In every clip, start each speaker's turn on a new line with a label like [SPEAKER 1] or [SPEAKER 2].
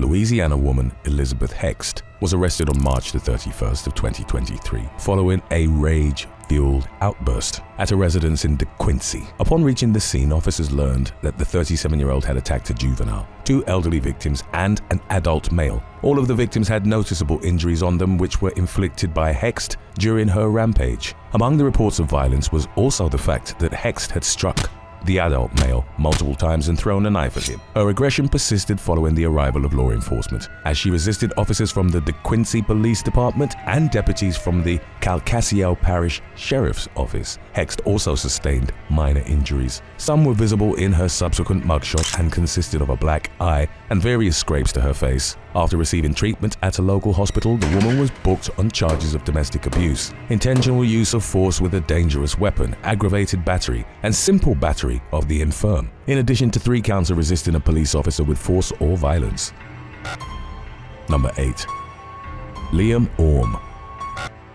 [SPEAKER 1] Louisiana woman Elizabeth Hext was arrested on March the 31st of 2023 following a rage-fueled outburst at a residence in DeQuincy. Upon reaching the scene, officers learned that the 37-year-old had attacked a juvenile, 2 elderly victims, and an adult male. All of the victims had noticeable injuries on them which were inflicted by Hext during her rampage. Among the reports of violence was also the fact that Hext had struck the adult male multiple times and thrown a knife at him. Her aggression persisted following the arrival of law enforcement, as she resisted officers from the DeQuincy Police Department and deputies from the Calcasieu Parish Sheriff's Office. Hext also sustained minor injuries. Some were visible in her subsequent mugshot and consisted of a black eye and various scrapes to her face. After receiving treatment at a local hospital, the woman was booked on charges of domestic abuse, intentional use of force with a dangerous weapon, aggravated battery, and simple battery of the infirm, in addition to 3 counts of resisting a police officer with force or violence. Number 8. Liam Orme.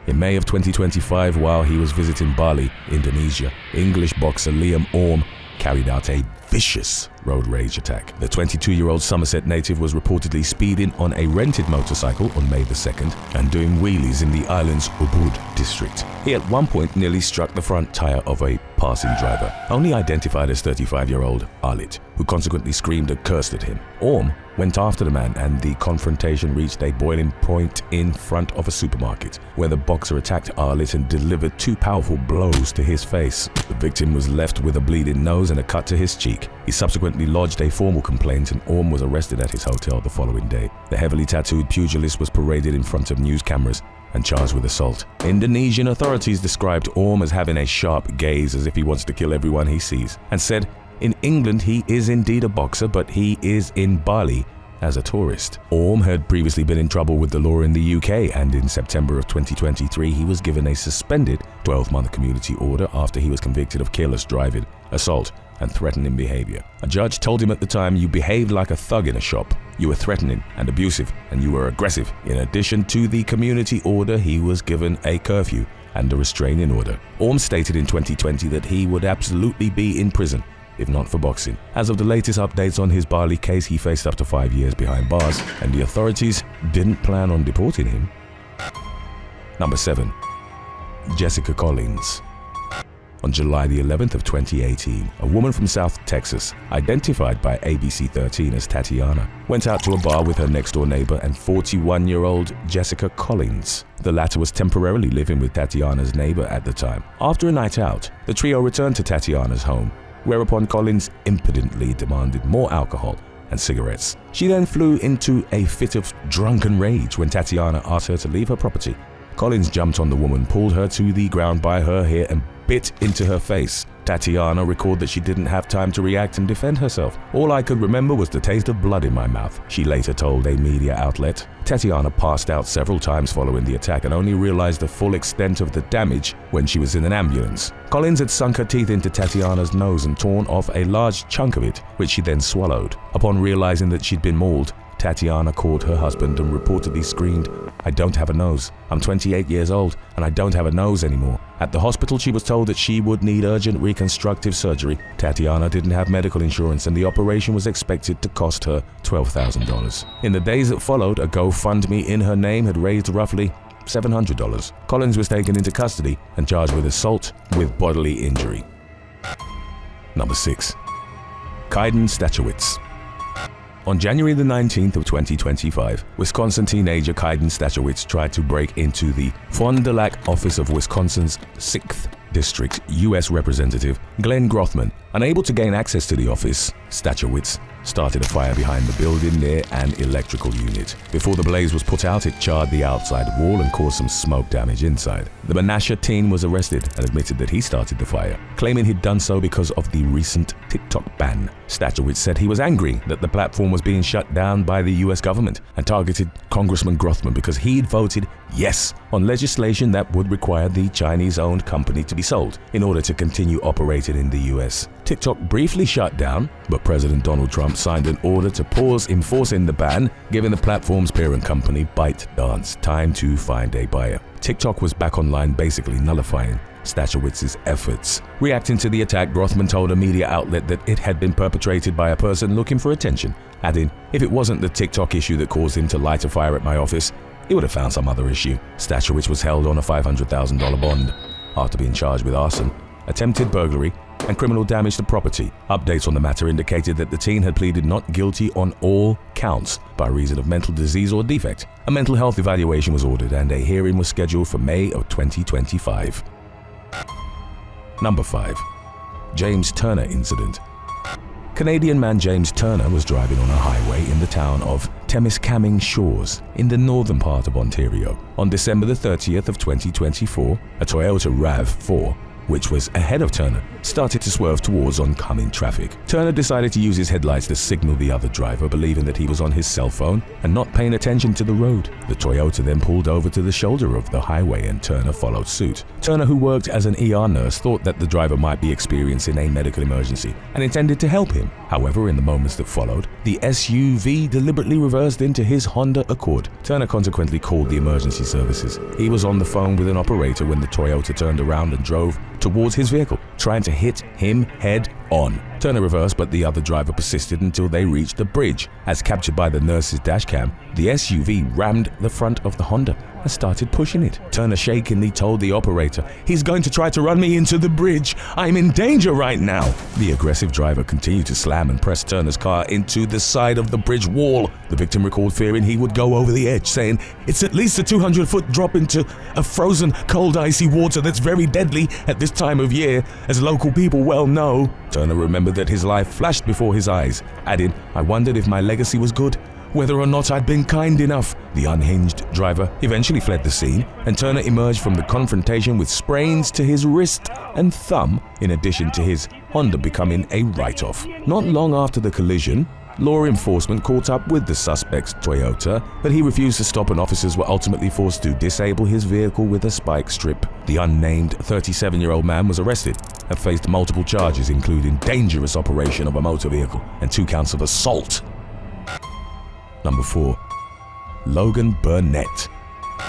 [SPEAKER 1] In May of 2025, while he was visiting Bali, Indonesia, English boxer Liam Orme carried out a vicious road rage attack. The 22-year-old Somerset native was reportedly speeding on a rented motorcycle on May the 2nd and doing wheelies in the island's Ubud district. He at one point nearly struck the front tire of a passing driver, only identified as 35-year-old Arlit, who consequently screamed and cursed at him. Orme went after the man and the confrontation reached a boiling point in front of a supermarket, where the boxer attacked Arlit and delivered 2 powerful blows to his face. The victim was left with a bleeding nose and a cut to his cheek. He subsequently lodged a formal complaint and Orme was arrested at his hotel the following day. The heavily tattooed pugilist was paraded in front of news cameras and charged with assault. Indonesian authorities described Orme as having a sharp gaze, as if he wants to kill everyone he sees, and said, in England he is indeed a boxer, but he is in Bali as a tourist. Orme had previously been in trouble with the law in the UK, and in September of 2023 he was given a suspended 12-month community order after he was convicted of careless driving, assault, and threatening behavior. A judge told him at the time, "You behaved like a thug in a shop. You were threatening and abusive, and you were aggressive." In addition to the community order, he was given a curfew and a restraining order. Orme stated in 2020 that he would absolutely be in prison if not for boxing. As of the latest updates on his Bali case, he faced up to 5 years behind bars, and the authorities didn't plan on deporting him. Number 7. Jessica Collins. On July the 11th of 2018, a woman from South Texas, identified by ABC 13 as Tatiana, went out to a bar with her next-door neighbor and 41-year-old Jessica Collins. The latter was temporarily living with Tatiana's neighbor at the time. After a night out, the trio returned to Tatiana's home, whereupon Collins impudently demanded more alcohol and cigarettes. She then flew into a fit of drunken rage when Tatiana asked her to leave her property. Collins jumped on the woman, pulled her to the ground by her hair and bit into her face. Tatiana recalled that she didn't have time to react and defend herself. "All I could remember was the taste of blood in my mouth," she later told a media outlet. Tatiana passed out several times following the attack and only realized the full extent of the damage when she was in an ambulance. Collins had sunk her teeth into Tatiana's nose and torn off a large chunk of it, which she then swallowed. Upon realizing that she'd been mauled, Tatiana called her husband and reportedly screamed, "I don't have a nose. I'm 28 years old and I don't have a nose anymore." At the hospital, she was told that she would need urgent reconstructive surgery. Tatiana didn't have medical insurance and the operation was expected to cost her $12,000. In the days that followed, a GoFundMe in her name had raised roughly $700. Collins was taken into custody and charged with assault with bodily injury. Number 6. Caiden Stachowicz. On January the 19th of 2025, Wisconsin teenager Caiden Stachowicz tried to break into the Fond du Lac office of Wisconsin's 6th District U.S. Representative Glenn Grothman. Unable to gain access to the office, Stachowicz started a fire behind the building near an electrical unit. Before the blaze was put out, it charred the outside wall and caused some smoke damage inside. The Menasha teen was arrested and admitted that he started the fire, claiming he'd done so because of the recent TikTok ban. Stachowicz said he was angry that the platform was being shut down by the US government and targeted Congressman Grothman because he'd voted yes on legislation that would require the Chinese-owned company to be sold in order to continue operating in the US. TikTok briefly shut down, but President Donald Trump signed an order to pause enforcing the ban, giving the platform's parent company ByteDance time to find a buyer. TikTok was back online, basically nullifying Stachowicz's efforts. Reacting to the attack, Rothman told a media outlet that it had been perpetrated by a person looking for attention, adding, "If it wasn't the TikTok issue that caused him to light a fire at my office, he would have found some other issue." Stachowicz was held on a $500,000 bond after being charged with arson, attempted burglary, and criminal damage to property. Updates on the matter indicated that the teen had pleaded not guilty on all counts by reason of mental disease or defect. A mental health evaluation was ordered and a hearing was scheduled for May of 2025. Number 5. James Turner Incident. Canadian man James Turner was driving on a highway in the town of Temiskaming Shores in the northern part of Ontario. On December the 30th of 2024, a Toyota RAV4, which was ahead of Turner, started to swerve towards oncoming traffic. Turner decided to use his headlights to signal the other driver, believing that he was on his cell phone and not paying attention to the road. The Toyota then pulled over to the shoulder of the highway and Turner followed suit. Turner, who worked as an ER nurse, thought that the driver might be experiencing a medical emergency and intended to help him. However, in the moments that followed, the SUV deliberately reversed into his Honda Accord. Turner consequently called the emergency services. He was on the phone with an operator when the Toyota turned around and drove towards his vehicle, trying to hit him head on. Turner reversed, but the other driver persisted until they reached the bridge. As captured by the nurse's dashcam, the SUV rammed the front of the Honda and started pushing it. Turner shakenly told the operator, "He's going to try to run me into the bridge. I'm in danger right now." The aggressive driver continued to slam and press Turner's car into the side of the bridge wall. The victim recalled fearing he would go over the edge, saying, "It's at least a 200-foot drop into a frozen, cold, icy water that's very deadly at this time of year, as local people well know." Turner remembered that his life flashed before his eyes, adding, "I wondered if my legacy was good, whether or not I'd been kind enough." The unhinged driver eventually fled the scene, and Turner emerged from the confrontation with sprains to his wrist and thumb, in addition to his Honda becoming a write-off. Not long after the collision, law enforcement caught up with the suspect's Toyota, but he refused to stop and officers were ultimately forced to disable his vehicle with a spike strip. The unnamed 37-year-old man was arrested and faced multiple charges, including dangerous operation of a motor vehicle and 2 counts of assault. Number 4. Logan Burnett.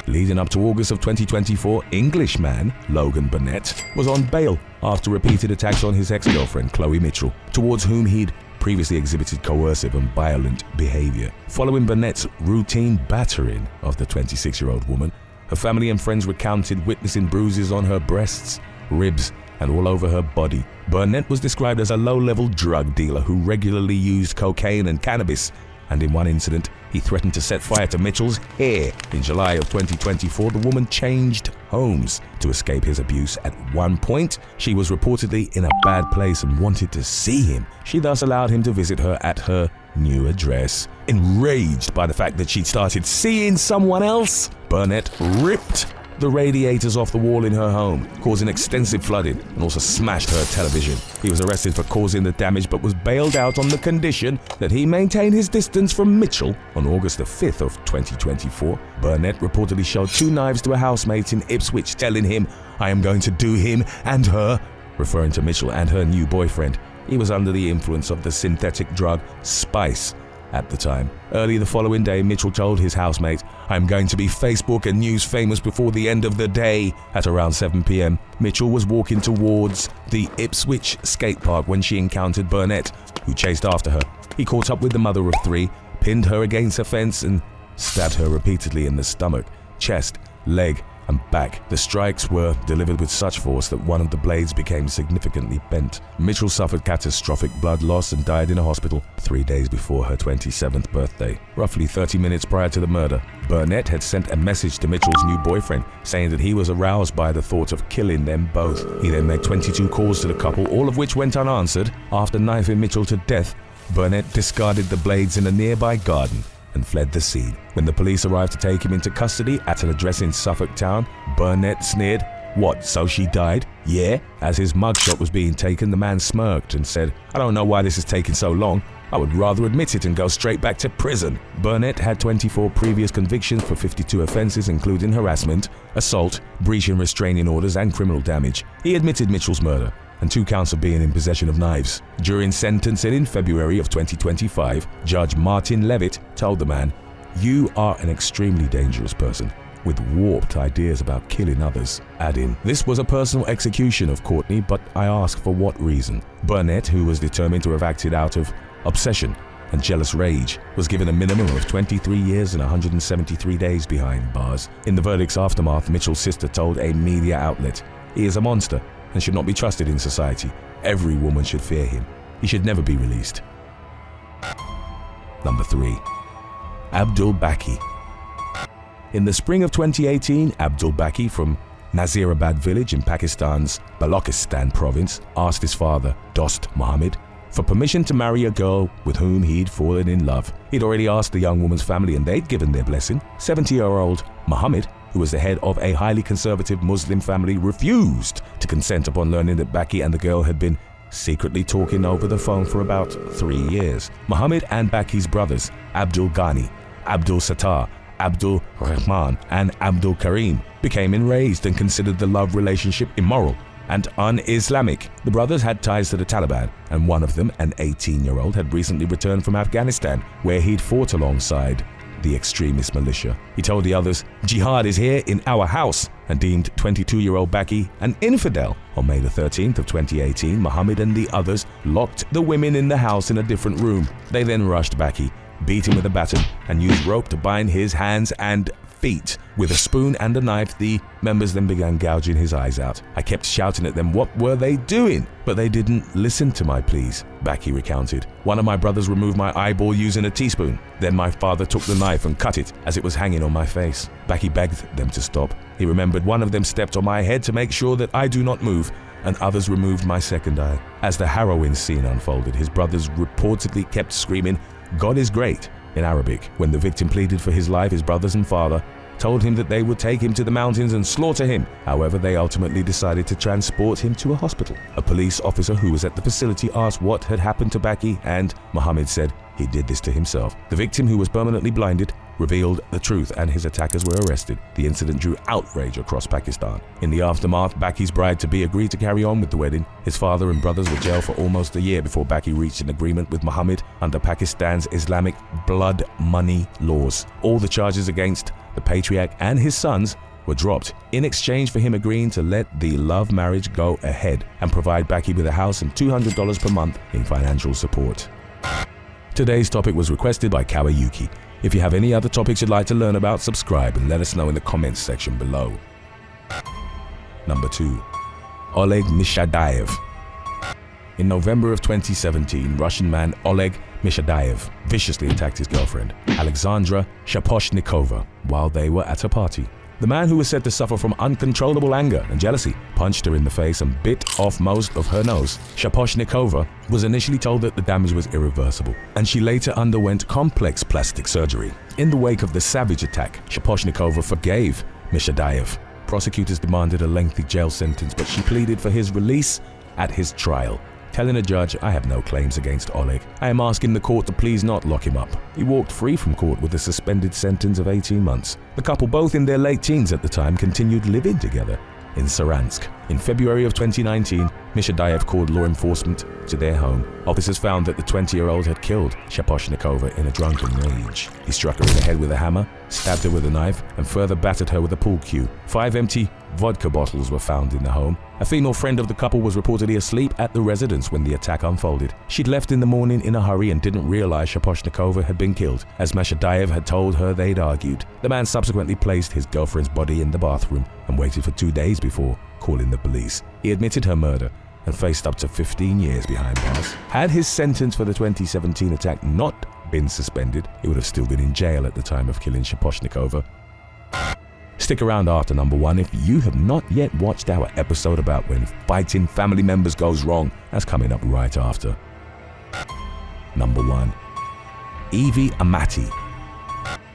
[SPEAKER 1] Leading up to August of 2024, Englishman Logan Burnett was on bail after repeated attacks on his ex-girlfriend Chloe Mitchell, towards whom he'd previously exhibited coercive and violent behavior. Following Burnett's routine battering of the 26-year-old woman, her family and friends recounted witnessing bruises on her breasts, ribs, and all over her body. Burnett was described as a low-level drug dealer who regularly used cocaine and cannabis, and in one incident, he threatened to set fire to Mitchell's hair. In July of 2024, the woman changed homes to escape his abuse. At one point, she was reportedly in a bad place and wanted to see him. She thus allowed him to visit her at her new address. Enraged by the fact that she'd started seeing someone else, Burnett ripped the radiators off the wall in her home, causing extensive flooding, and also smashed her television. He was arrested for causing the damage but was bailed out on the condition that he maintained his distance from Mitchell. On August the 5th of 2024, Burnett reportedly showed 2 knives to a housemate in Ipswich, telling him, "I am going to do him and her," referring to Mitchell and her new boyfriend. He was under the influence of the synthetic drug Spice at the time. Early the following day, Mitchell told his housemate, "I'm going to be Facebook and news famous before the end of the day." At around 7 p.m, Mitchell was walking towards the Ipswich skate park when she encountered Burnett, who chased after her. He caught up with the mother of 3, pinned her against a fence, and stabbed her repeatedly in the stomach, chest, leg, and back. The strikes were delivered with such force that one of the blades became significantly bent. Mitchell suffered catastrophic blood loss and died in a hospital 3 days before her 27th birthday. Roughly 30 minutes prior to the murder, Burnett had sent a message to Mitchell's new boyfriend saying that he was aroused by the thought of killing them both. He then made 22 calls to the couple, all of which went unanswered. After knifing Mitchell to death, Burnett discarded the blades in a nearby garden and fled the scene. When the police arrived to take him into custody at an address in Suffolk town, Burnett sneered, "What, so she died?" "Yeah." As his mugshot was being taken, the man smirked and said, "I don't know why this is taking so long. I would rather admit it and go straight back to prison." Burnett had 24 previous convictions for 52 offenses, including harassment, assault, breaching restraining orders, and criminal damage. He admitted Mitchell's murder and 2 counts of being in possession of knives. During sentencing in February of 2025, Judge Martin Levitt told the man, "You are an extremely dangerous person. with warped ideas about killing others, adding, "This was a personal execution of Courtney, but I ask for what reason?" Burnett, who was determined to have acted out of obsession and jealous rage, was given a minimum of 23 years and 173 days behind bars. In the verdict's aftermath, Mitchell's sister told a media outlet, "He is a monster and should not be trusted in society. Every woman should fear him. He should never be released." Number 3. Abdul Baqi. In the spring of 2018, Abdul Baqi from Nazirabad village in Pakistan's Balochistan province asked his father, Dost Muhammad, for permission to marry a girl with whom he'd fallen in love. He'd already asked the young woman's family and they'd given their blessing. 70-year-old Muhammad, who was the head of a highly conservative Muslim family, refused to consent upon learning that Baqi and the girl had been secretly talking over the phone for about 3 years. Muhammad and Baqi's brothers, Abdul Ghani, Abdul Sattar, Abdul Rahman, and Abdul Karim, became enraged and considered the love relationship immoral and un-Islamic. The brothers had ties to the Taliban, and one of them, an 18-year-old, had recently returned from Afghanistan, where he'd fought alongside the extremist militia. He told the others, "Jihad is here in our house," and deemed 22-year-old Baqi an infidel. On May the 13th of 2018, Muhammad and the others locked the women in the house in a different room. They then rushed Baqi, beat him with a baton, and used rope to bind his hands and feet. With a spoon and a knife, the members then began gouging his eyes out. "I kept shouting at them, what were they doing? But they didn't listen to my pleas," Baqi recounted. "One of my brothers removed my eyeball using a teaspoon. Then my father took the knife and cut it as it was hanging on my face." Baqi begged them to stop. He remembered one of them stepped on my head to make sure that I do not move, and others removed my second eye. As the harrowing scene unfolded, his brothers reportedly kept screaming, "God is great," in Arabic. When the victim pleaded for his life, his brothers and father told him that they would take him to the mountains and slaughter him. However, they ultimately decided to transport him to a hospital. A police officer who was at the facility asked what had happened to Baqi, and Muhammad said he did this to himself. The victim, who was permanently blinded, revealed the truth and his attackers were arrested. The incident drew outrage across Pakistan. In the aftermath, Baqi's bride-to-be agreed to carry on with the wedding. His father and brothers were jailed for almost a year before Baqi reached an agreement with Muhammad under Pakistan's Islamic blood money laws. All the charges against the patriarch and his sons were dropped in exchange for him agreeing to let the love marriage go ahead and provide Baqi with a house and $200 per month in financial support. Today's topic was requested by Kawayuki. If you have any other topics you'd like to learn about, subscribe and let us know in the comments section below. Number 2. Oleg Myshadaev. In November of 2017, Russian man Oleg Myshadaev viciously attacked his girlfriend, Alexandra Shaposhnikova, while they were at a party. The man, who was said to suffer from uncontrollable anger and jealousy, punched her in the face and bit off most of her nose. Shaposhnikova was initially told that the damage was irreversible, and she later underwent complex plastic surgery. In the wake of the savage attack, Shaposhnikova forgave Myshadaev. Prosecutors demanded a lengthy jail sentence, but she pleaded for his release at his trial, telling a judge, "I have no claims against Oleg. I am asking the court to please not lock him up." He walked free from court with a suspended sentence of 18 months. The couple, both in their late teens at the time, continued living together in Saransk. In February of 2019, Myshadaev called law enforcement to their home. Officers found that the 20-year-old had killed Shaposhnikova in a drunken rage. He struck her in the head with a hammer, stabbed her with a knife, and further battered her with a pool cue. 5 empty vodka bottles were found in the home. A female friend of the couple was reportedly asleep at the residence when the attack unfolded. She'd left in the morning in a hurry and didn't realize Shaposhnikova had been killed, as Myshadaev had told her they'd argued. The man subsequently placed his girlfriend's body in the bathroom and waited for 2 days before calling the police. He admitted her murder and faced up to 15 years behind bars. Had his sentence for the 2017 attack not been suspended, he would have still been in jail at the time of killing Shaposhnikova. Stick around after number 1 if you have not yet watched our episode about when fighting family members goes wrong. That's coming up right after. Number 1. Evie Amati.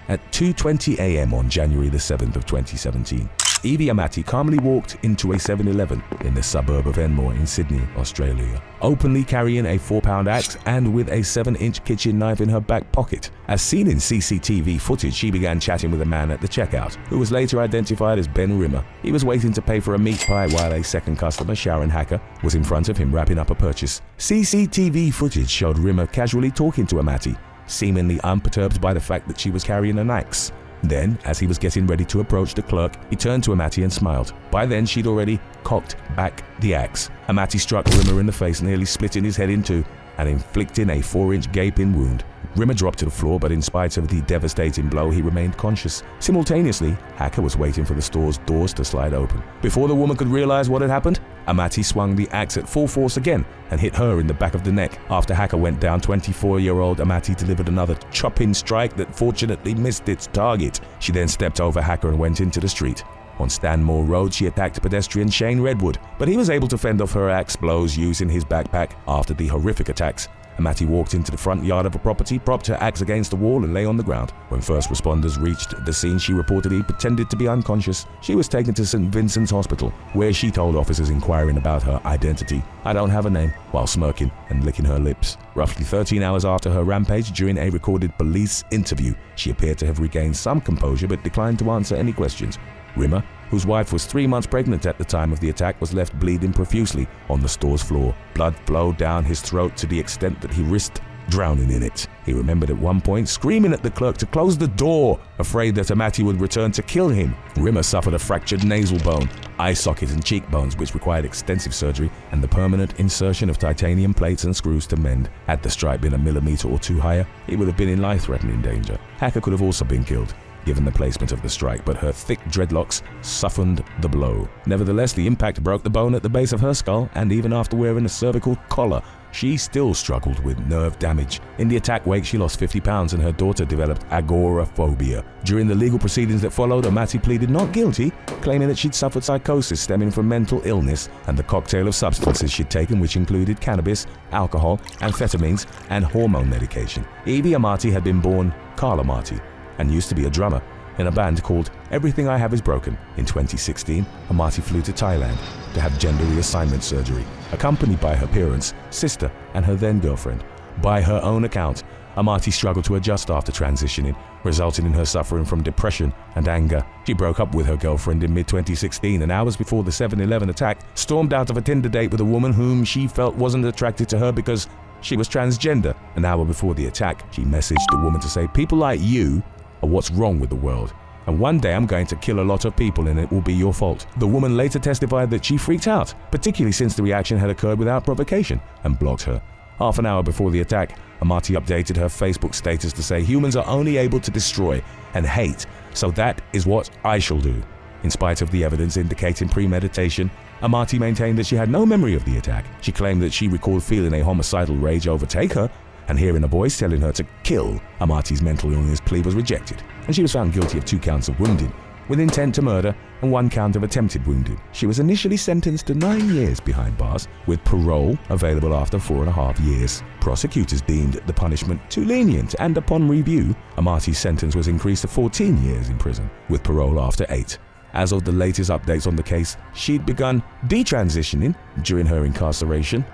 [SPEAKER 1] At 2:20 a.m. on January the 7th of 2017, Evie Amati calmly walked into a 7-Eleven in the suburb of Enmore in Sydney, Australia, openly carrying a 4-pound axe and with a 7-inch kitchen knife in her back pocket. As seen in CCTV footage, she began chatting with a man at the checkout, who was later identified as Ben Rimmer. He was waiting to pay for a meat pie while a second customer, Sharon Hacker, was in front of him wrapping up a purchase. CCTV footage showed Rimmer casually talking to Amati, seemingly unperturbed by the fact that she was carrying an axe. Then, as he was getting ready to approach the clerk, he turned to Amati and smiled. By then, she'd already cocked back the axe. Amati struck Rimmer in the face, nearly splitting his head in two and inflicting a 4-inch gaping wound. Rimmer dropped to the floor, but in spite of the devastating blow, he remained conscious. Simultaneously, Hacker was waiting for the store's doors to slide open. Before the woman could realize what had happened, Amati swung the axe at full force again and hit her in the back of the neck. After Hacker went down, 24-year-old Amati delivered another chopping strike that fortunately missed its target. She then stepped over Hacker and went into the street. On Stanmore Road, she attacked pedestrian Shane Redwood, but he was able to fend off her axe blows using his backpack. After the horrific attacks, Amati walked into the front yard of a property, propped her axe against the wall and lay on the ground. When first responders reached the scene, she reportedly pretended to be unconscious. She was taken to St. Vincent's Hospital, where she told officers inquiring about her identity, "I don't have a name," while smirking and licking her lips. Roughly 13 hours after her rampage, during a recorded police interview, she appeared to have regained some composure but declined to answer any questions. Rimmer, whose wife was 3 months pregnant at the time of the attack, was left bleeding profusely on the store's floor. Blood flowed down his throat to the extent that he risked drowning in it. He remembered at one point screaming at the clerk to close the door, afraid that Amati would return to kill him. Rimmer suffered a fractured nasal bone, eye socket and cheekbones, which required extensive surgery and the permanent insertion of titanium plates and screws to mend. Had the strike been a millimeter or two higher, he would have been in life-threatening danger. Hacker could have also been killed, given the placement of the strike, but her thick dreadlocks softened the blow. Nevertheless, the impact broke the bone at the base of her skull, and even after wearing a cervical collar, she still struggled with nerve damage. In the attack wake, she lost 50 pounds and her daughter developed agoraphobia. During the legal proceedings that followed, Amati pleaded not guilty, claiming that she'd suffered psychosis stemming from mental illness and the cocktail of substances she'd taken, which included cannabis, alcohol, amphetamines, and hormone medication. Evie Amati had been born Carl Amati and used to be a drummer in a band called Everything I Have Is Broken. In 2016, Amati flew to Thailand to have gender reassignment surgery, accompanied by her parents, sister, and her then-girlfriend. By her own account, Amati struggled to adjust after transitioning, resulting in her suffering from depression and anger. She broke up with her girlfriend in mid-2016 and hours before the 7/11 attack, stormed out of a Tinder date with a woman whom she felt wasn't attracted to her because she was transgender. An hour before the attack, she messaged the woman to say, "People like you are what's wrong with the world, and one day I'm going to kill a lot of people and it will be your fault." The woman later testified that she freaked out, particularly since the reaction had occurred without provocation, and blocked her. Half an hour before the attack, Amati updated her Facebook status to say, "Humans are only able to destroy and hate, so that is what I shall do." In spite of the evidence indicating premeditation, Amati maintained that she had no memory of the attack. She claimed that she recalled feeling a homicidal rage overtake her and hearing a voice telling her to kill. Amati's mental illness plea was rejected, and she was found guilty of 2 counts of wounding, with intent to murder, and 1 count of attempted wounding. She was initially sentenced to 9 years behind bars, with parole available after 4.5 years. Prosecutors deemed the punishment too lenient, and upon review, Amati's sentence was increased to 14 years in prison, with parole after 8. As of the latest updates on the case, she'd begun detransitioning during her incarceration.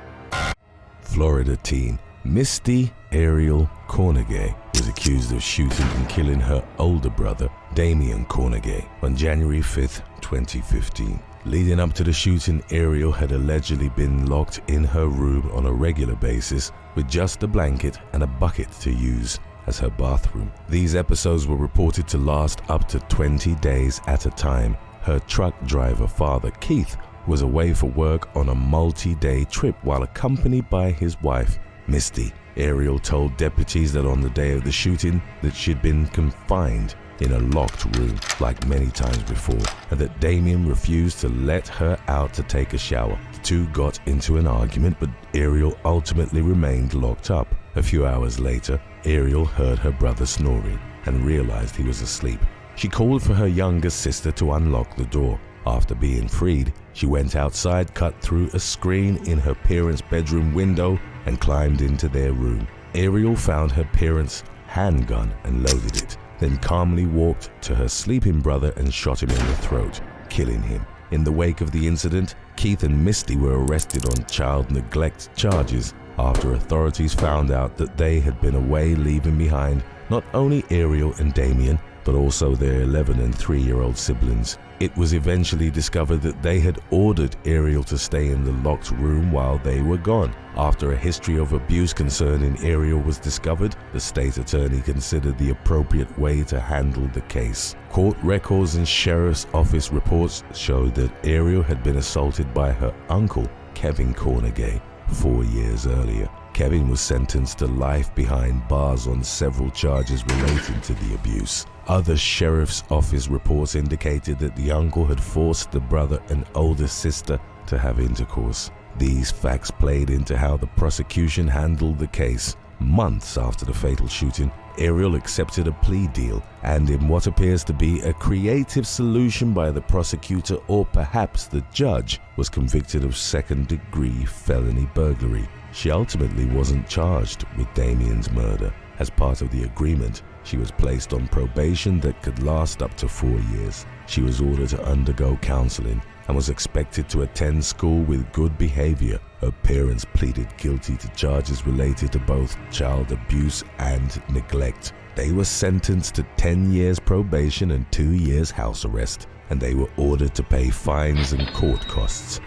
[SPEAKER 1] Florida teen Misty Ariel Cornegay was accused of shooting and killing her older brother, Damian Cornegay, on January 5, 2015. Leading up to the shooting, Ariel had allegedly been locked in her room on a regular basis with just a blanket and a bucket to use as her bathroom. These episodes were reported to last up to 20 days at a time. Her truck driver father, Keith, was away for work on a multi-day trip while accompanied by his wife, Misty. Ariel told deputies that on the day of the shooting that she'd been confined in a locked room like many times before, and that Damian refused to let her out to take a shower. The two got into an argument, but Ariel ultimately remained locked up. A few hours later, Ariel heard her brother snoring and realized he was asleep. She called for her younger sister to unlock the door. After being freed, she went outside, cut through a screen in her parents' bedroom window, and climbed into their room. Ariel found her parents' handgun and loaded it, then calmly walked to her sleeping brother and shot him in the throat, killing him. In the wake of the incident, Keith and Misty were arrested on child neglect charges after authorities found out that they had been away leaving behind not only Ariel and Damien, but also their 11 and 3-year-old siblings. It was eventually discovered that they had ordered Ariel to stay in the locked room while they were gone. After a history of abuse concerning Ariel was discovered, the state attorney considered the appropriate way to handle the case. Court records and sheriff's office reports showed that Ariel had been assaulted by her uncle, Kevin Cornegay, 4 years earlier. Kevin was sentenced to life behind bars on several charges relating to the abuse. Other sheriff's office reports indicated that the uncle had forced the brother and older sister to have intercourse. These facts played into how the prosecution handled the case. Months after the fatal shooting, Ariel accepted a plea deal, and in what appears to be a creative solution by the prosecutor or perhaps the judge, was convicted of second-degree felony burglary. She ultimately wasn't charged with Damien's murder. As part of the agreement, she was placed on probation that could last up to 4 years. She was ordered to undergo counseling and was expected to attend school with good behavior. Her parents pleaded guilty to charges related to both child abuse and neglect. They were sentenced to 10 years probation and 2 years house arrest, and they were ordered to pay fines and court costs.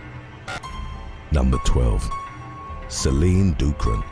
[SPEAKER 1] Number 12. Celine Dukran.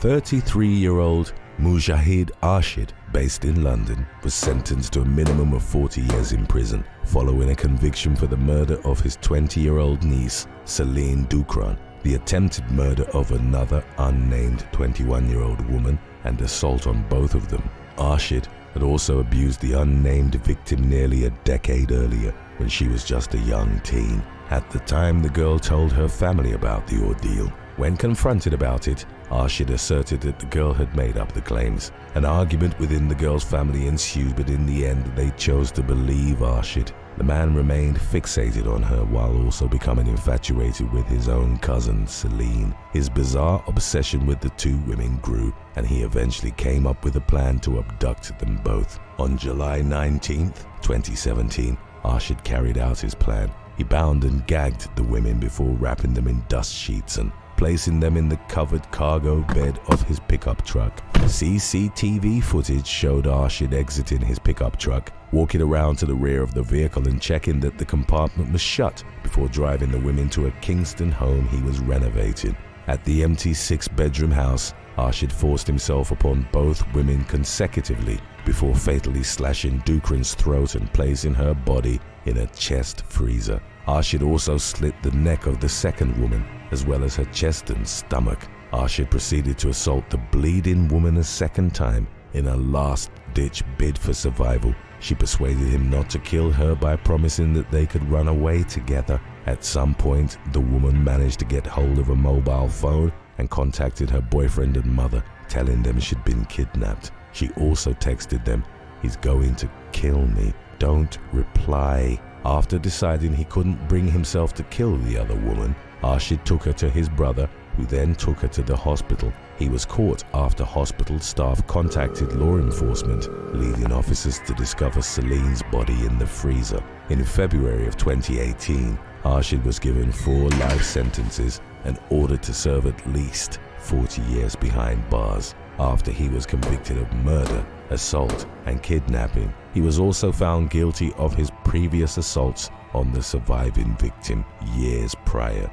[SPEAKER 1] 33-year-old Mujahid Arshid, based in London, was sentenced to a minimum of 40 years in prison following a conviction for the murder of his 20-year-old niece, Celine Dukran, the attempted murder of another unnamed 21-year-old woman, and assault on both of them. Arshid had also abused the unnamed victim nearly a decade earlier when she was just a young teen. At the time, the girl told her family about the ordeal. When confronted about it, Arshid asserted that the girl had made up the claims. An argument within the girl's family ensued, but in the end they chose to believe Arshid. The man remained fixated on her while also becoming infatuated with his own cousin, Celine. His bizarre obsession with the two women grew, and he eventually came up with a plan to abduct them both. On July 19, 2017, Arshid carried out his plan. He bound and gagged the women before wrapping them in dust sheets and placing them in the covered cargo bed of his pickup truck. CCTV footage showed Arshid exiting his pickup truck, walking around to the rear of the vehicle and checking that the compartment was shut before driving the women to a Kingston home he was renovating. At the empty 6-bedroom house, Arshid forced himself upon both women consecutively before fatally slashing Dukran's throat and placing her body in a chest freezer. Arshid also slit the neck of the second woman, as well as her chest and stomach. Arshid proceeded to assault the bleeding woman a second time in a last-ditch bid for survival. She persuaded him not to kill her by promising that they could run away together. At some point, the woman managed to get hold of a mobile phone and contacted her boyfriend and mother, telling them she'd been kidnapped. She also texted them, "He's going to kill me. Don't reply." After deciding he couldn't bring himself to kill the other woman, Arshid took her to his brother, who then took her to the hospital. He was caught after hospital staff contacted law enforcement, leading officers to discover Celine's body in the freezer. In February of 2018, Arshid was given 4 life sentences and ordered to serve at least 40 years behind bars. After he was convicted of murder, assault, and kidnapping, he was also found guilty of his previous assaults on the surviving victim years prior.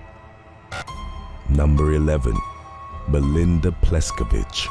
[SPEAKER 1] Number 11. Melinda Pleskovich.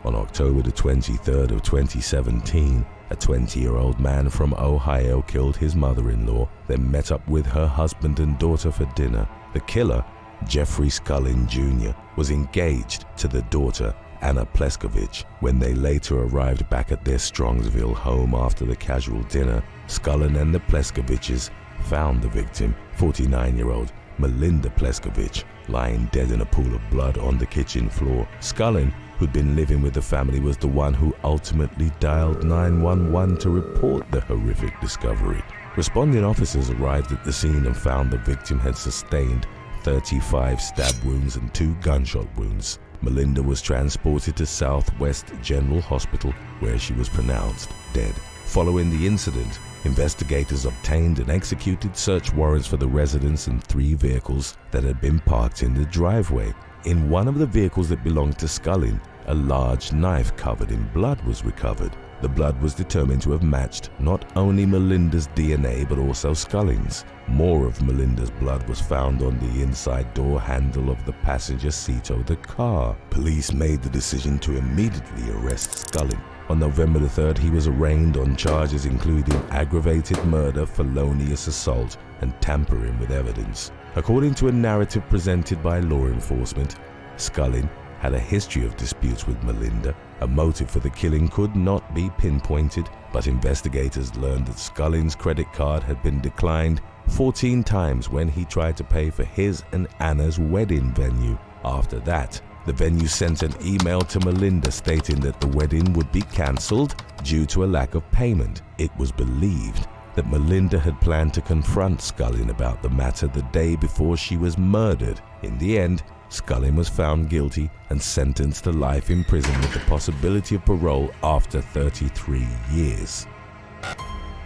[SPEAKER 1] On October the 23rd of 2017, a 20-year-old man from Ohio killed his mother-in-law, then met up with her husband and daughter for dinner. The killer, Jeffrey Scullin Jr., was engaged to the daughter, Anna Pleskovich. When they later arrived back at their Strongsville home after the casual dinner, Scullin and the Pleskoviches found the victim, 49-year-old Melinda Pleskovich, lying dead in a pool of blood on the kitchen floor. Scullin, who'd been living with the family, was the one who ultimately dialed 911 to report the horrific discovery. Responding officers arrived at the scene and found the victim had sustained 35 stab wounds and 2 gunshot wounds. Melinda was transported to Southwest General Hospital, where she was pronounced dead. Following the incident, investigators obtained and executed search warrants for the residence and 3 vehicles that had been parked in the driveway. In one of the vehicles that belonged to Scullin, a large knife covered in blood was recovered. The blood was determined to have matched not only Melinda's DNA but also Scullin's. More of Melinda's blood was found on the inside door handle of the passenger seat of the car. Police made the decision to immediately arrest Scullin. On November the 3rd, he was arraigned on charges including aggravated murder, felonious assault, and tampering with evidence. According to a narrative presented by law enforcement, Scullin had a history of disputes with Melinda. A motive for the killing could not be pinpointed, but investigators learned that Scullin's credit card had been declined 14 times when he tried to pay for his and Anna's wedding venue. After that, the venue sent an email to Melinda stating that the wedding would be cancelled due to a lack of payment. It was believed that Melinda had planned to confront Scullin about the matter the day before she was murdered. In the end, Scullin was found guilty and sentenced to life in prison with the possibility of parole after 33 years.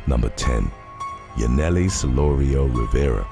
[SPEAKER 1] Number 10. Yaneli Solorio Rivera.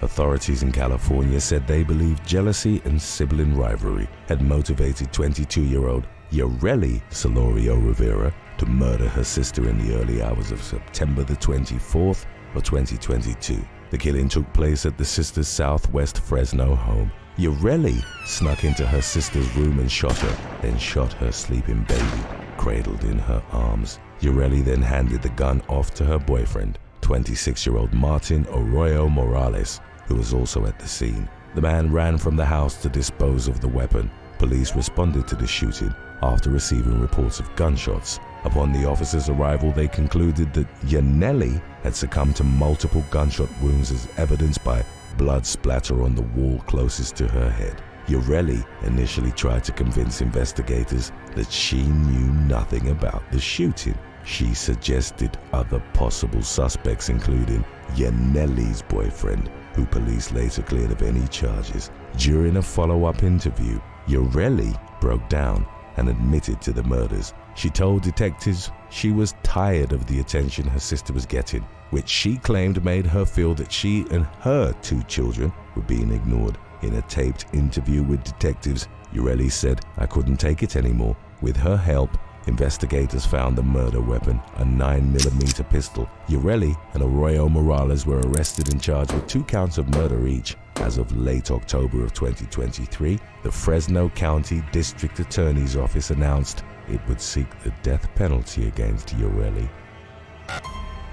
[SPEAKER 1] Authorities in California said they believed jealousy and sibling rivalry had motivated 22-year-old Yareli Solorio Rivera to murder her sister in the early hours of September the 24th of 2022. The killing took place at the sister's southwest Fresno home. Yareli snuck into her sister's room and shot her, then shot her sleeping baby, cradled in her arms. Yareli then handed the gun off to her boyfriend, 26-year-old Martin Arroyo Morales, who was also at the scene. The man ran from the house to dispose of the weapon. Police responded to the shooting after receiving reports of gunshots. Upon the officers' arrival, they concluded that Yaneli had succumbed to multiple gunshot wounds as evidenced by blood splatter on the wall closest to her head. Yareli initially tried to convince investigators that she knew nothing about the shooting. She suggested other possible suspects, including Yaneli's boyfriend, who police later cleared of any charges. During a follow-up interview, Yareli broke down and admitted to the murders. She told detectives she was tired of the attention her sister was getting, which she claimed made her feel that she and her 2 children were being ignored. In a taped interview with detectives, Yareli said, "I couldn't take it anymore." With her help, investigators found the murder weapon, a 9mm pistol. Yareli and Arroyo Morales were arrested and charged with 2 counts of murder each. As of late October of 2023, the Fresno County District Attorney's Office announced it would seek the death penalty against Yareli.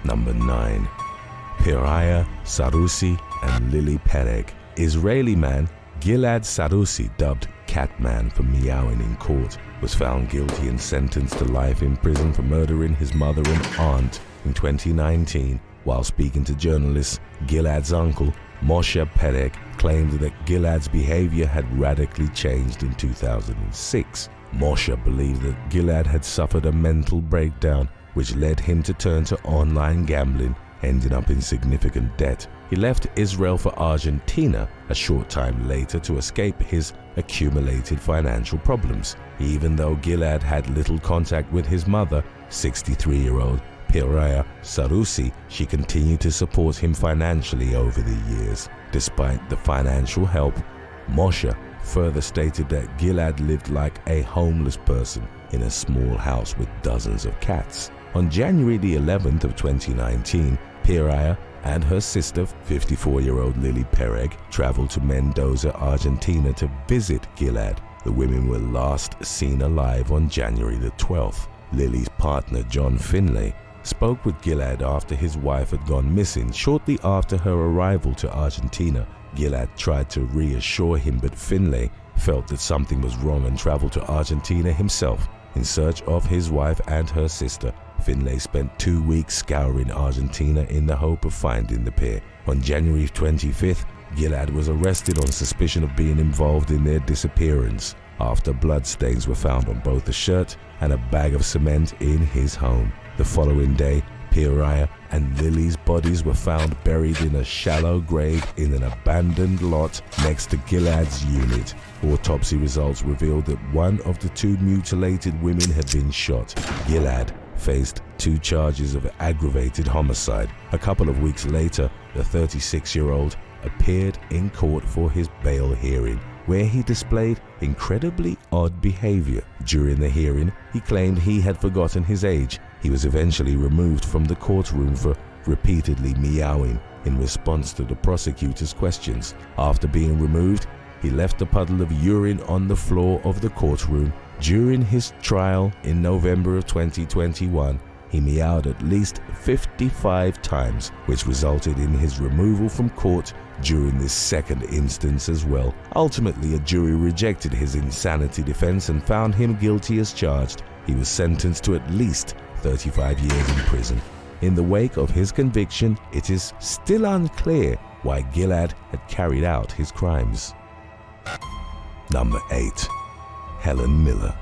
[SPEAKER 1] Number 9. Piraya Sarusi and Lily Pereg. Israeli man Gilad Sarusi, dubbed Catman for meowing in court, was found guilty and sentenced to life in prison for murdering his mother and aunt in 2019. While speaking to journalists, Gilad's uncle, Moshe Pereg, claimed that Gilad's behavior had radically changed in 2006. Moshe believed that Gilad had suffered a mental breakdown, which led him to turn to online gambling, ending up in significant debt. He left Israel for Argentina a short time later to escape his accumulated financial problems. Even though Gilad had little contact with his mother, 63-year-old Piraya Sarusi, she continued to support him financially over the years. Despite the financial help, Moshe further stated that Gilad lived like a homeless person in a small house with dozens of cats. On January the 11th of 2019, Piraya and her sister, 54-year-old Lily Pereg, traveled to Mendoza, Argentina to visit Gilad. The women were last seen alive on January the 12th. Lily's partner, John Finlay, spoke with Gilad after his wife had gone missing. Shortly after her arrival to Argentina, Gilad tried to reassure him, but Finlay felt that something was wrong and traveled to Argentina himself in search of his wife and her sister. Finlay spent 2 weeks scouring Argentina in the hope of finding the pair. On January 25th, Gilad was arrested on suspicion of being involved in their disappearance after bloodstains were found on both a shirt and a bag of cement in his home. The following day, Piraya and Lily's bodies were found buried in a shallow grave in an abandoned lot next to Gilad's unit. Autopsy results revealed that one of the 2 mutilated women had been shot. Gilad faced 2 charges of aggravated homicide. A couple of weeks later, the 36-year-old appeared in court for his bail hearing, where he displayed incredibly odd behavior. During the hearing, he claimed he had forgotten his age. He was eventually removed from the courtroom for repeatedly meowing in response to the prosecutor's questions. After being removed, he left a puddle of urine on the floor of the courtroom. During his trial in November of 2021, he meowed at least 55 times, which resulted in his removal from court during this second instance as well. Ultimately, a jury rejected his insanity defense and found him guilty as charged. He was sentenced to at least 35 years in prison. In the wake of his conviction, it is still unclear why Gilad had carried out his crimes. Number 8. Helen Miller.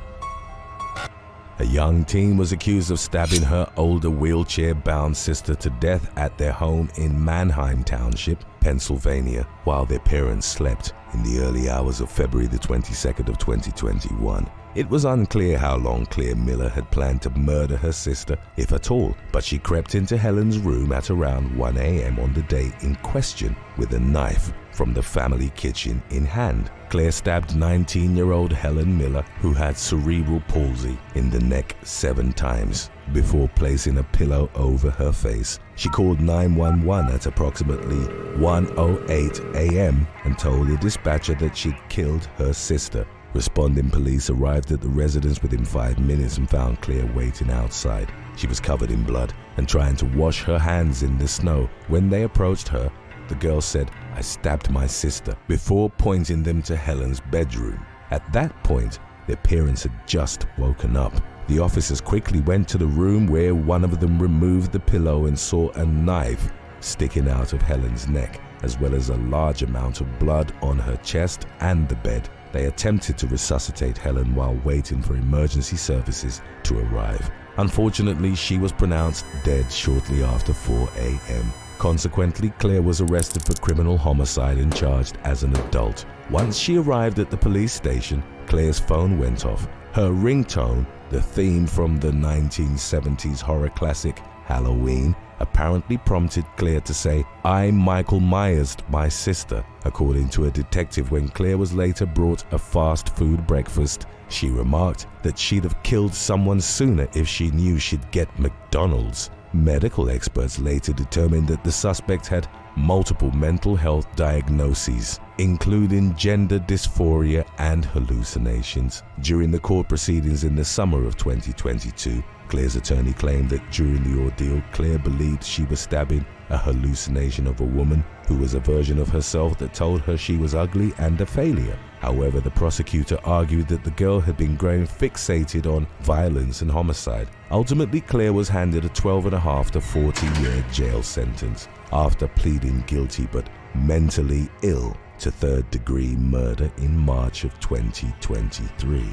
[SPEAKER 1] A young teen was accused of stabbing her older wheelchair-bound sister to death at their home in Manheim Township, Pennsylvania, while their parents slept in the early hours of February the 22nd of 2021. It was unclear how long Claire Miller had planned to murder her sister, if at all, but she crept into Helen's room at around 1 a.m. on the day in question with a knife from the family kitchen in hand. Claire stabbed 19-year-old Helen Miller, who had cerebral palsy, in the neck 7 times before placing a pillow over her face. She called 911 at approximately 1:08 a.m. and told the dispatcher that she'd killed her sister. Responding police arrived at the residence within 5 minutes and found Claire waiting outside. She was covered in blood and trying to wash her hands in the snow. When they approached her, the girl said, "I stabbed my sister," before pointing them to Helen's bedroom. At that point, their parents had just woken up. The officers quickly went to the room where one of them removed the pillow and saw a knife sticking out of Helen's neck, as well as a large amount of blood on her chest and the bed. They attempted to resuscitate Helen while waiting for emergency services to arrive. Unfortunately, she was pronounced dead shortly after 4 a.m. Consequently, Claire was arrested for criminal homicide and charged as an adult. Once she arrived at the police station, Claire's phone went off. Her ringtone, the theme from the 1970s horror classic Halloween, apparently prompted Claire to say, "I Michael Myers'd my sister." According to a detective, when Claire was later brought a fast food breakfast, she remarked that she'd have killed someone sooner if she knew she'd get McDonald's. Medical experts later determined that the suspect had multiple mental health diagnoses, including gender dysphoria and hallucinations. During the court proceedings in the summer of 2022, Claire's attorney claimed that during the ordeal, Claire believed she was stabbing a hallucination of a woman who was a version of herself that told her she was ugly and a failure. However, the prosecutor argued that the girl had been growing fixated on violence and homicide. Ultimately, Claire was handed a 12.5 to 40-year jail sentence after pleading guilty but mentally ill to third-degree murder in March of 2023.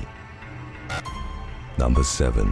[SPEAKER 1] Number 7.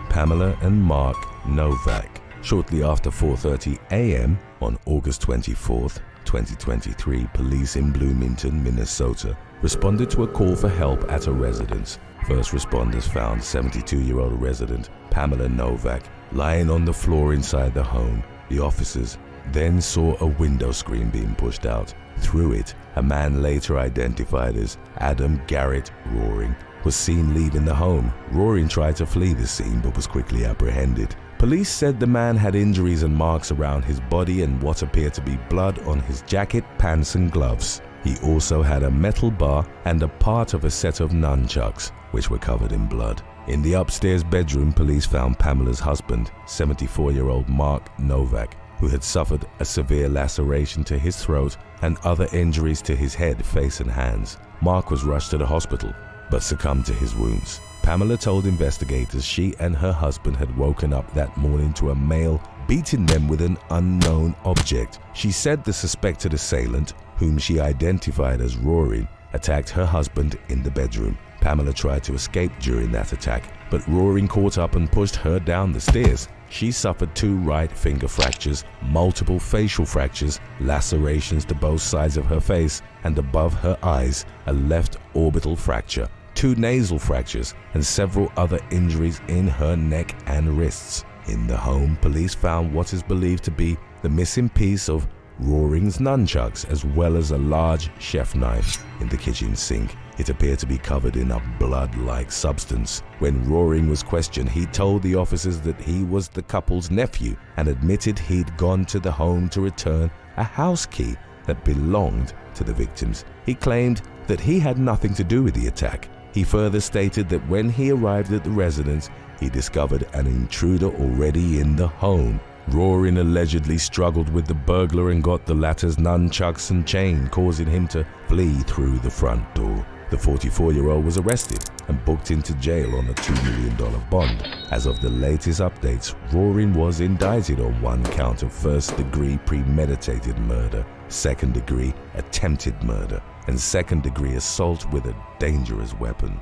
[SPEAKER 1] Pamela and Mark Novak. Shortly after 4:30 a.m. on August 24th, 2023, police in Bloomington, Minnesota, responded to a call for help at a residence. First responders found 72-year-old resident Pamela Novak lying on the floor inside the home. The officers then saw a window screen being pushed out. Through it, a man later identified as Adam Garrett Roaring was seen leaving the home. Roaring tried to flee the scene but was quickly apprehended. Police said the man had injuries and marks around his body and what appeared to be blood on his jacket, pants and gloves. He also had a metal bar and a part of a set of nunchucks, which were covered in blood. In the upstairs bedroom, police found Pamela's husband, 74-year-old Mark Novak, who had suffered a severe laceration to his throat and other injuries to his head, face and hands. Mark was rushed to the hospital, but succumbed to his wounds. Pamela told investigators she and her husband had woken up that morning to a male beating them with an unknown object. She said the suspected assailant, whom she identified as Roaring, attacked her husband in the bedroom. Pamela tried to escape during that attack, but Roaring caught up and pushed her down the stairs. She suffered 2 right finger fractures, multiple facial fractures, lacerations to both sides of her face and above her eyes, a left orbital fracture, 2 nasal fractures, and several other injuries in her neck and wrists. In the home, police found what is believed to be the missing piece of Roaring's nunchucks, as well as a large chef knife in the kitchen sink. It appeared to be covered in a blood-like substance. When Roaring was questioned, he told the officers that he was the couple's nephew and admitted he'd gone to the home to return a house key that belonged to the victims. He claimed that he had nothing to do with the attack. He further stated that when he arrived at the residence, he discovered an intruder already in the home. Roaring allegedly struggled with the burglar and got the latter's nunchucks and chain, causing him to flee through the front door. The 44-year-old was arrested and booked into jail on a $2 million bond. As of the latest updates, Roaring was indicted on one count of first-degree premeditated murder, second-degree attempted murder, and second-degree assault with a dangerous weapon.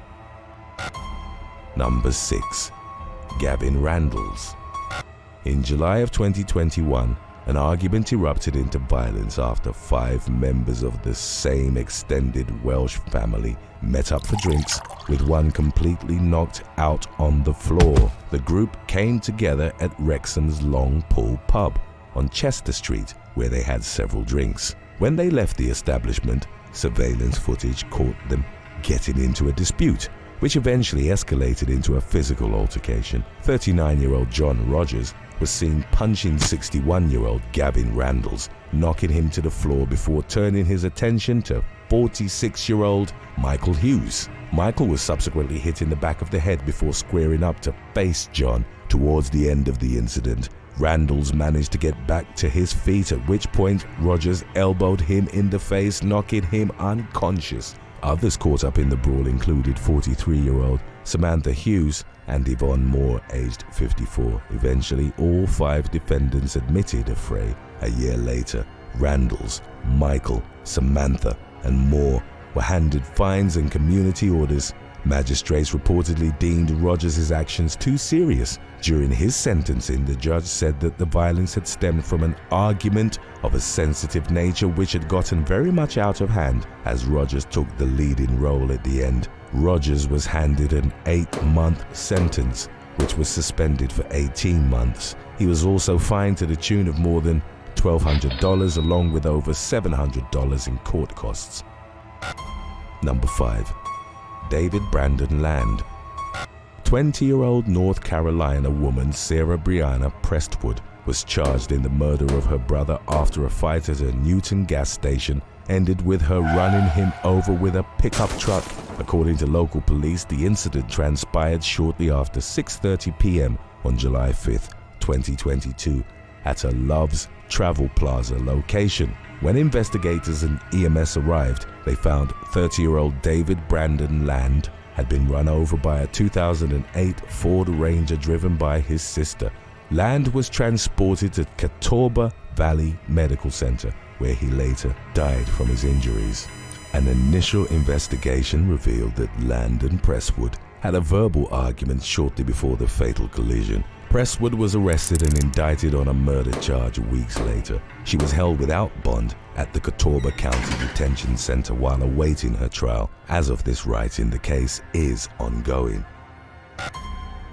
[SPEAKER 1] Number 6. Gavin Randalls. In July of 2021, an argument erupted into violence after 5 members of the same extended Welsh family met up for drinks, with one completely knocked out on the floor. The group came together at Wrexham's Long Pull pub on Chester Street, where they had several drinks. When they left the establishment, surveillance footage caught them getting into a dispute, which eventually escalated into a physical altercation. 39-year-old John Rogers was seen punching 61-year-old Gavin Randalls, knocking him to the floor before turning his attention to 46-year-old Michael Hughes. Michael was subsequently hit in the back of the head before squaring up to face John. Towards the end of the incident, Randalls managed to get back to his feet, at which point Rogers elbowed him in the face, knocking him unconscious. Others caught up in the brawl included 43-year-old Samantha Hughes and Yvonne Moore, aged 54. Eventually, all 5 defendants admitted a fray. A year later, Randalls, Michael, Samantha, and Moore were handed fines and community orders. Magistrates reportedly deemed Rogers' actions too serious. During his sentencing, the judge said that the violence had stemmed from an argument of a sensitive nature which had gotten very much out of hand. As Rogers took the leading role at the end, Rogers was handed an 8-month sentence, which was suspended for 18 months. He was also fined to the tune of more than $1,200, along with over $700 in court costs. Number 5. David Brandon Land. 20-year-old North Carolina woman Sarah Brianna Prestwood was charged in the murder of her brother after a fight at a Newton gas station ended with her running him over with a pickup truck. According to local police, the incident transpired shortly after 6:30 p.m. on July 5th, 2022 at a Love's Travel Plaza location. When investigators and EMS arrived, they found 30-year-old David Brandon Land had been run over by a 2008 Ford Ranger driven by his sister. Land was transported to Catawba Valley Medical Center, where he later died from his injuries. An initial investigation revealed that Land and Prestwood had a verbal argument shortly before the fatal collision. Prestwood was arrested and indicted on a murder charge weeks later. She was held without bond at the Catawba County Detention Center while awaiting her trial. As of this writing, the case is ongoing.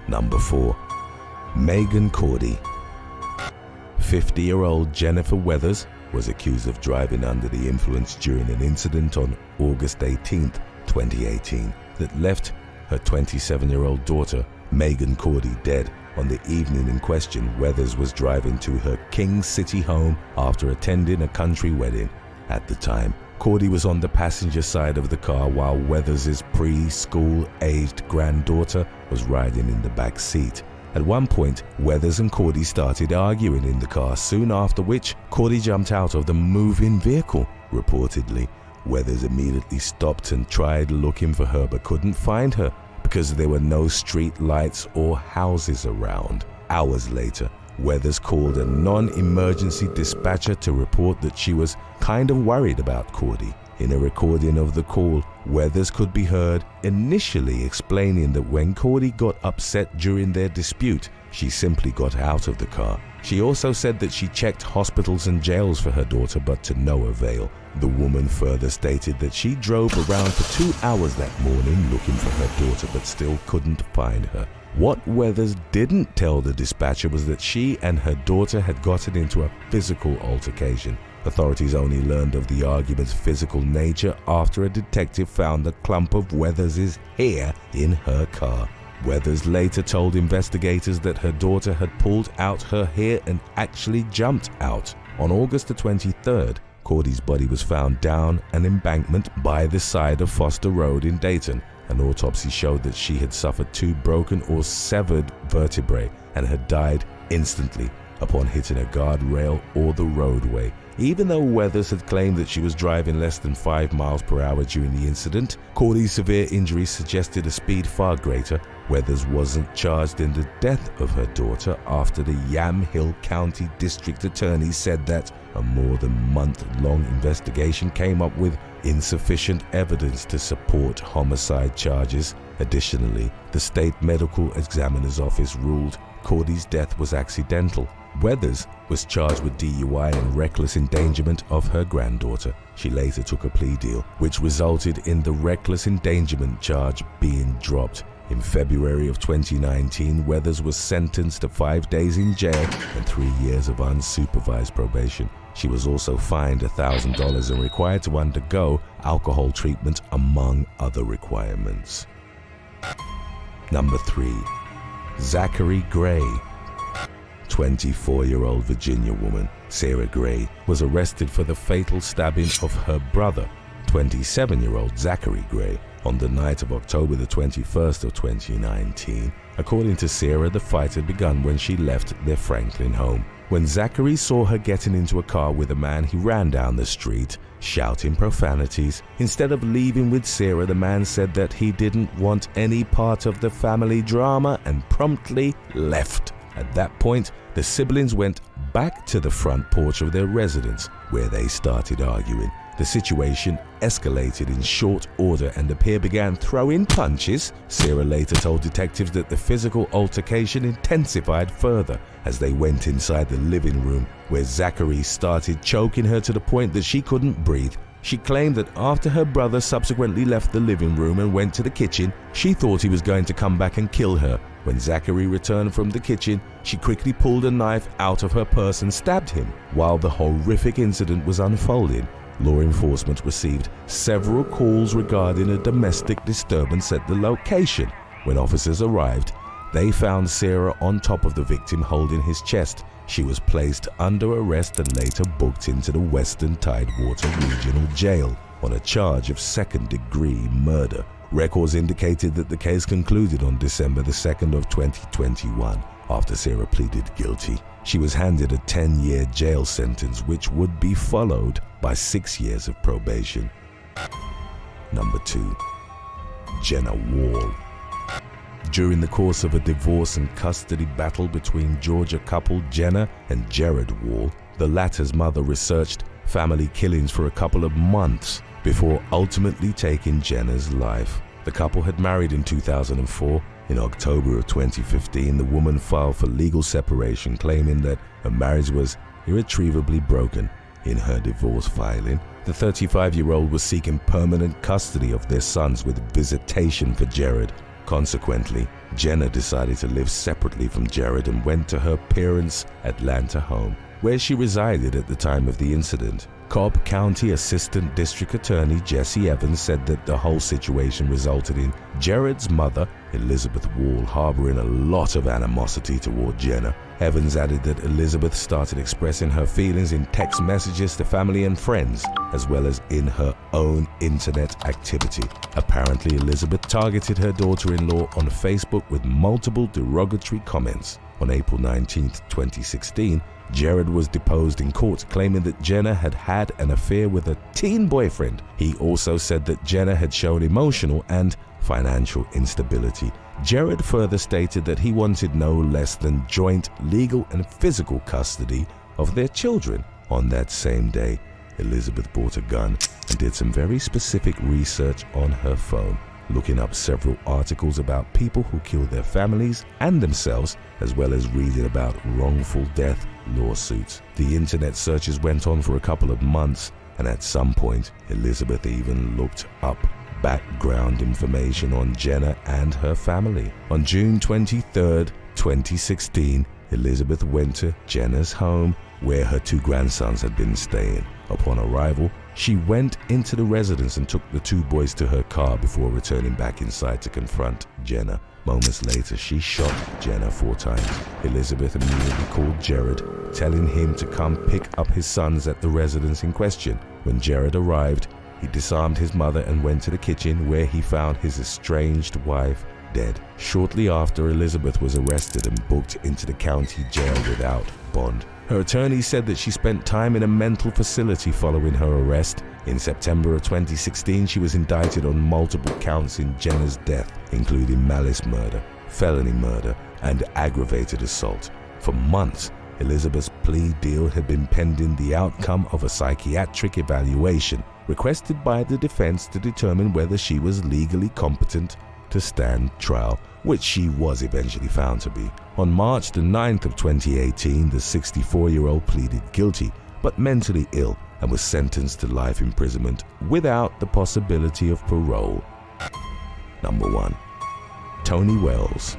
[SPEAKER 1] Number 4. Megan Cordy. 50-year-old Jennifer Weathers was accused of driving under the influence during an incident on August 18, 2018, that left her 27-year-old daughter, Megan Cordy, dead. On the evening in question, Weathers was driving to her King City home after attending a country wedding. At the time, Cordy was on the passenger side of the car while Weathers' preschool-aged granddaughter was riding in the back seat. At one point, Weathers and Cordy started arguing in the car, soon after which Cordy jumped out of the moving vehicle. Reportedly, Weathers immediately stopped and tried looking for her but couldn't find her because there were no street lights or houses around. Hours later, Weathers called a non-emergency dispatcher to report that she was kind of worried about Cordy. In a recording of the call, Weathers could be heard initially explaining that when Cordy got upset during their dispute, she simply got out of the car. She also said that she checked hospitals and jails for her daughter, but to no avail. The woman further stated that she drove around for 2 hours that morning looking for her daughter, but still couldn't find her. What Weathers didn't tell the dispatcher was that she and her daughter had gotten into a physical altercation. Authorities only learned of the argument's physical nature after a detective found a clump of Weathers' hair in her car. Weathers later told investigators that her daughter had pulled out her hair and actually jumped out. On August the 23rd, Cordy's body was found down an embankment by the side of Foster Road in Dayton. An autopsy showed that she had suffered 2 broken or severed vertebrae and had died instantly upon hitting a guardrail or the roadway. Even though Weathers had claimed that she was driving less than 5 miles per hour during the incident, Cordy's severe injuries suggested a speed far greater. Weathers wasn't charged in the death of her daughter after the Yamhill County District Attorney said that a more than month-long investigation came up with insufficient evidence to support homicide charges. Additionally, the state medical examiner's office ruled Cordy's death was accidental. Weathers was charged with DUI and reckless endangerment of her granddaughter. She later took a plea deal, which resulted in the reckless endangerment charge being dropped. In February of 2019, Weathers was sentenced to 5 days in jail and 3 years of unsupervised probation. She was also fined $1,000 and required to undergo alcohol treatment, among other requirements. Number 3. Zachary Gray. 24-year-old Virginia woman Sarah Gray was arrested for the fatal stabbing of her brother, 27-year-old Zachary Gray, on the night of October the 21st of 2019. According to Sarah, the fight had begun when she left their Franklin home. When Zachary saw her getting into a car with a man, he ran down the street, shouting profanities. Instead of leaving with Sarah, the man said that he didn't want any part of the family drama and promptly left. At that point, the siblings went back to the front porch of their residence, where they started arguing. The situation escalated in short order and the pair began throwing punches. Sarah later told detectives that the physical altercation intensified further as they went inside the living room, where Zachary started choking her to the point that she couldn't breathe. She claimed that after her brother subsequently left the living room and went to the kitchen, she thought he was going to come back and kill her. When Zachary returned from the kitchen, she quickly pulled a knife out of her purse and stabbed him. While the horrific incident was unfolding, law enforcement received several calls regarding a domestic disturbance at the location. When officers arrived, they found Sarah on top of the victim holding his chest. She was placed under arrest and later booked into the Western Tidewater Regional Jail on a charge of second-degree murder. Records indicated that the case concluded on December the 2nd of 2021 after Sarah pleaded guilty. She was handed a 10-year jail sentence, which would be followed by 6 years of probation. Number 2. Jenna Wall. During the course of a divorce and custody battle between Georgia couple Jenna and Jared Wall, the latter's mother researched family killings for a couple of months before ultimately taking Jenna's life. The couple had married in 2004. In October of 2015, the woman filed for legal separation, claiming that her marriage was irretrievably broken. In her divorce filing, the 35-year-old was seeking permanent custody of their sons with visitation for Jared. Consequently, Jenna decided to live separately from Jared and went to her parents' Atlanta home, where she resided at the time of the incident. Cobb County Assistant District Attorney Jesse Evans said that the whole situation resulted in Jared's mother, Elizabeth Wall, harboring a lot of animosity toward Jenna. Evans added that Elizabeth started expressing her feelings in text messages to family and friends, as well as in her own internet activity. Apparently, Elizabeth targeted her daughter-in-law on Facebook with multiple derogatory comments. On April 19, 2016, Jared was deposed in court, claiming that Jenna had had an affair with a teen boyfriend. He also said that Jenna had shown emotional and financial instability. Jared further stated that he wanted no less than joint legal and physical custody of their children. On that same day, Elizabeth bought a gun and did some very specific research on her phone, looking up several articles about people who kill their families and themselves, as well as reading about wrongful death lawsuits. The internet searches went on for a couple of months, and at some point, Elizabeth even looked up background information on Jenna and her family. On June 23, 2016, Elizabeth went to Jenna's home where her 2 grandsons had been staying. Upon arrival, she went into the residence and took the 2 boys to her car before returning back inside to confront Jenna. Moments later, she shot Jenna 4 times. Elizabeth immediately called Jared, telling him to come pick up his sons at the residence in question. When Jared arrived, he disarmed his mother and went to the kitchen where he found his estranged wife dead. Shortly after, Elizabeth was arrested and booked into the county jail without bond. Her attorney said that she spent time in a mental facility following her arrest. In September of 2016, she was indicted on multiple counts in Jenna's death, including malice murder, felony murder, and aggravated assault. For months, Elizabeth's plea deal had been pending the outcome of a psychiatric evaluation requested by the defense to determine whether she was legally competent to stand trial, which she was eventually found to be. On March the 9th of 2018, the 64-year-old pleaded guilty, but mentally ill, and was sentenced to life imprisonment without the possibility of parole. Number 1. Toni Wells.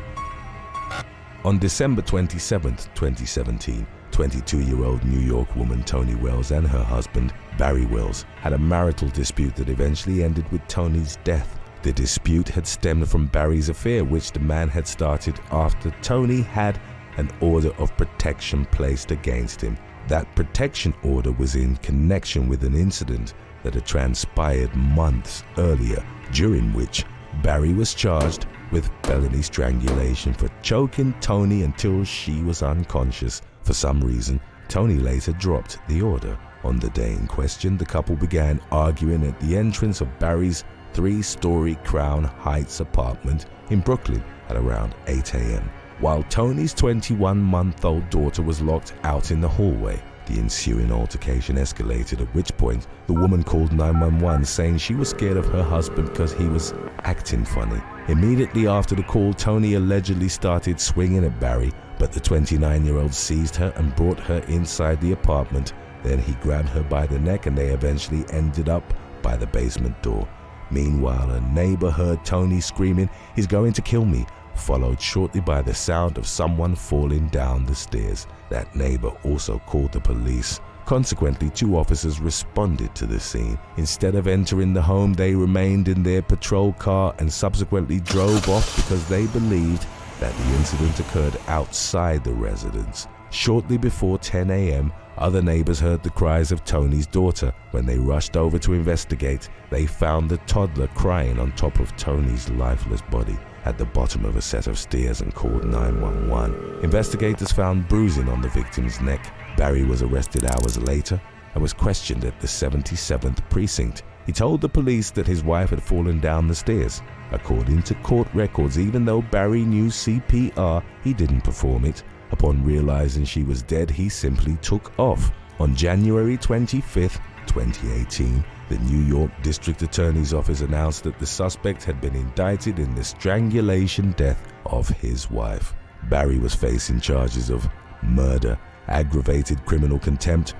[SPEAKER 1] On December 27, 2017, 22-year-old New York woman Toni Wells and her husband, Barry Wells, had a marital dispute that eventually ended with Toni's death. The dispute had stemmed from Barry's affair, which the man had started after Toni had an order of protection placed against him. That protection order was in connection with an incident that had transpired months earlier, during which Barry was charged with felony strangulation for choking Toni until she was unconscious. For some reason, Toni later dropped the order. On the day in question, the couple began arguing at the entrance of Barry's 3-story Crown Heights apartment in Brooklyn at around 8 a.m. while Toni's 21-month-old daughter was locked out in the hallway. The ensuing altercation escalated, at which point the woman called 911 saying she was scared of her husband because he was acting funny. Immediately after the call, Toni allegedly started swinging at Barry, but the 29-year-old seized her and brought her inside the apartment. Then he grabbed her by the neck and they eventually ended up by the basement door. Meanwhile, a neighbor heard Toni screaming, "He's going to kill me," followed shortly by the sound of someone falling down the stairs. That neighbor also called the police. Consequently, 2 officers responded to the scene. Instead of entering the home, they remained in their patrol car and subsequently drove off because they believed that the incident occurred outside the residence. Shortly before 10 a.m., other neighbors heard the cries of Toni's daughter. When they rushed over to investigate, they found the toddler crying on top of Toni's lifeless body at the bottom of a set of stairs and called 911. Investigators found bruising on the victim's neck. Barry was arrested hours later and was questioned at the 77th precinct. He told the police that his wife had fallen down the stairs. According to court records, even though Barry knew CPR, he didn't perform it. Upon realizing she was dead, he simply took off. On January 25, 2018, the New York District Attorney's Office announced that the suspect had been indicted in the strangulation death of his wife. Barry was facing charges of murder, aggravated criminal contempt,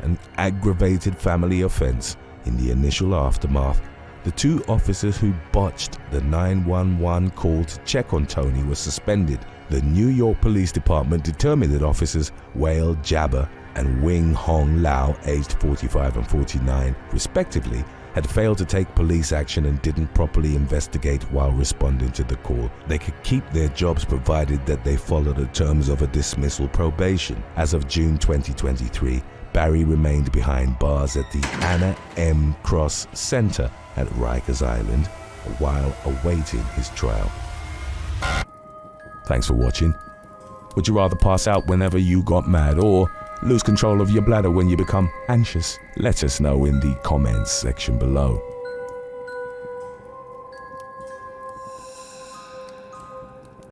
[SPEAKER 1] and aggravated family offense. In the initial aftermath, the 2 officers who botched the 911 call to check on Toni were suspended. The New York Police Department determined that officers Whale Jabber and Wing Hong Lao, aged 45 and 49, respectively, had failed to take police action and didn't properly investigate while responding to the call. They could keep their jobs provided that they followed the terms of a dismissal probation. As of June 2023, Barry remained behind bars at the Anna M. Cross Center at Rikers Island while awaiting his trial. Thanks for watching. Would you rather pass out whenever you got mad or lose control of your bladder when you become anxious? Let us know in the comments section below.